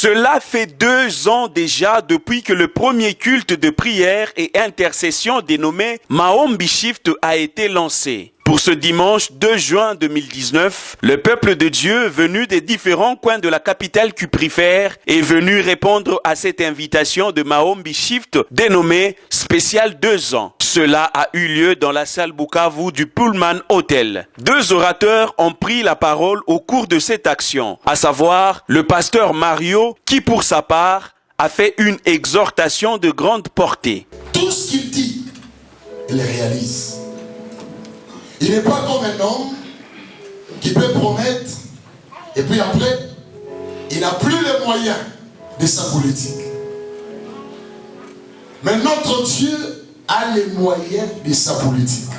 Cela fait 2 ans déjà depuis que le premier culte de prière et intercession dénommé Maombi Shift a été lancé. Pour ce dimanche 2 juin 2019, le peuple de Dieu venu des différents coins de la capitale cuprifère est venu répondre à cette invitation de Maombi Shift dénommée Spécial 2 ans. Cela a eu lieu dans la salle Bukavu du Pullman Hotel. 2 orateurs ont pris la parole au cours de cette action, à savoir le pasteur Mario qui pour sa part a fait une exhortation de grande portée. Tout ce qu'il dit, il réalise. Il n'est pas comme un homme qui peut promettre et puis après, il n'a plus les moyens de sa politique. Mais notre Dieu a les moyens de sa politique.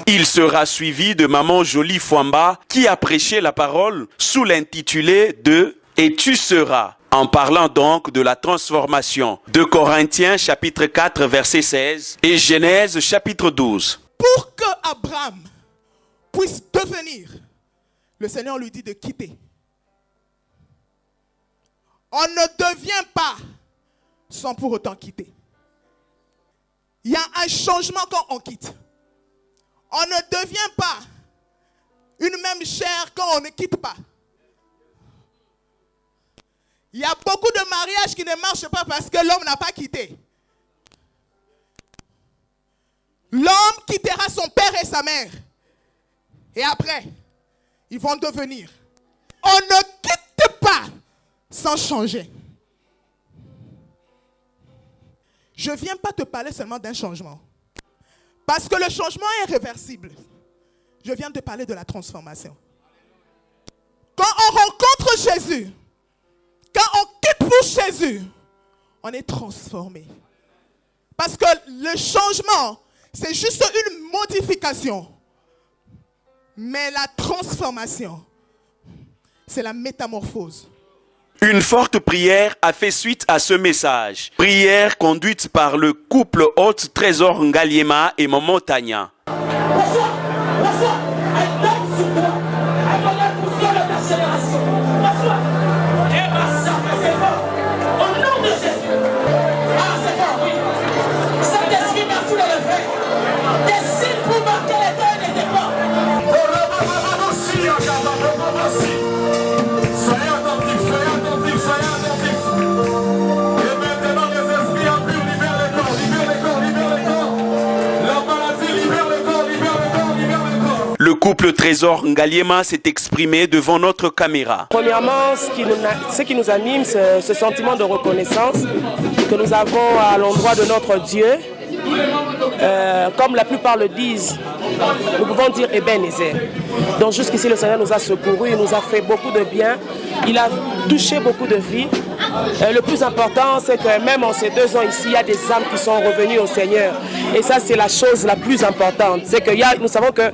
Il sera suivi de Maman Jolie Fouamba qui a prêché la parole sous l'intitulé de « Et tu seras ». En parlant donc de la transformation de Corinthiens chapitre 4 verset 16 et Genèse chapitre 12. Pour que Abraham puisse devenir, le Seigneur lui dit de quitter. On ne devient pas sans pour autant quitter. Il y a un changement quand on quitte. On ne devient pas une même chair quand on ne quitte pas. Il y a beaucoup de mariages qui ne marchent pas parce que l'homme n'a pas quitté. L'homme quittera son père et sa mère. Et après, ils vont devenir. On ne quitte pas sans changer. Je ne viens pas te parler seulement d'un changement. Parce que le changement est réversible. Je viens te parler de la transformation. Quand on rencontre Jésus, quand on quitte pour Jésus, on est transformé. Parce que le changement, c'est juste une modification. Mais la transformation, c'est la métamorphose. Une forte prière a fait suite à ce message. Prière conduite par le couple hôte Trésor Ngaliema et Maman Tania. Le couple Trésor Ngaliema s'est exprimé devant notre caméra. Premièrement, ce qui nous anime, c'est ce sentiment de reconnaissance que nous avons à l'endroit de notre Dieu. Comme la plupart le disent, nous pouvons dire Ebenezer. Donc jusqu'ici, le Seigneur nous a secourus, il nous a fait beaucoup de bien, il a touché beaucoup de vies. Le plus important, c'est que même en ces 2 ans ici, il y a des âmes qui sont revenues au Seigneur. Et ça, c'est la chose la plus importante. C'est que nous savons que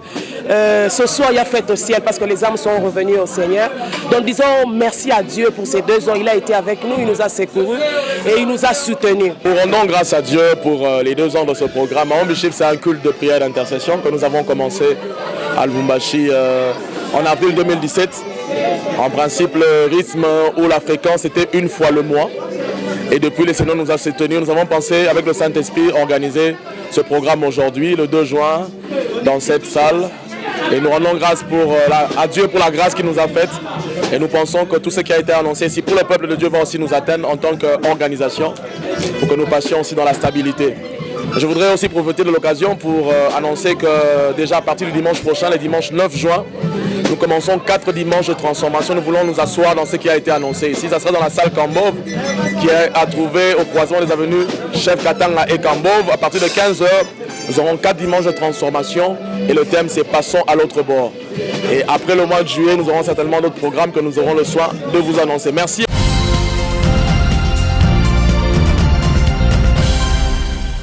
ce soir, il y a fête au ciel parce que les âmes sont revenues au Seigneur. Donc disons merci à Dieu pour ces 2 ans. Il a été avec nous, il nous a secourus et il nous a soutenus. Nous rendons grâce à Dieu pour les 2 ans de ce programme. Maombi Shift, c'est un culte de prière et d'intercession que nous avons commencé à Lubumbashi en avril 2017. En principe, le rythme ou la fréquence était 1 fois le mois. Et depuis, le Seigneur nous a soutenus. Nous avons pensé, avec le Saint-Esprit, organiser ce programme aujourd'hui, le 2 juin, dans cette salle. Et nous rendons grâce à Dieu pour la grâce qu'il nous a faite. Et nous pensons que tout ce qui a été annoncé ici pour le peuple de Dieu va aussi nous atteindre en tant qu'organisation, pour que nous passions aussi dans la stabilité. Je voudrais aussi profiter de l'occasion pour annoncer que déjà à partir du dimanche prochain, le dimanche 9 juin, nous commençons 4 dimanches de transformation. Nous voulons nous asseoir dans ce qui a été annoncé ici. Ça sera dans la salle Cambove, qui est à trouver au croisement des avenues Chef Katanga et Cambove. À partir de 15h, nous aurons 4 dimanches de transformation et le thème c'est Passons à l'autre bord. Et après le mois de juillet, nous aurons certainement d'autres programmes que nous aurons le soin de vous annoncer. Merci.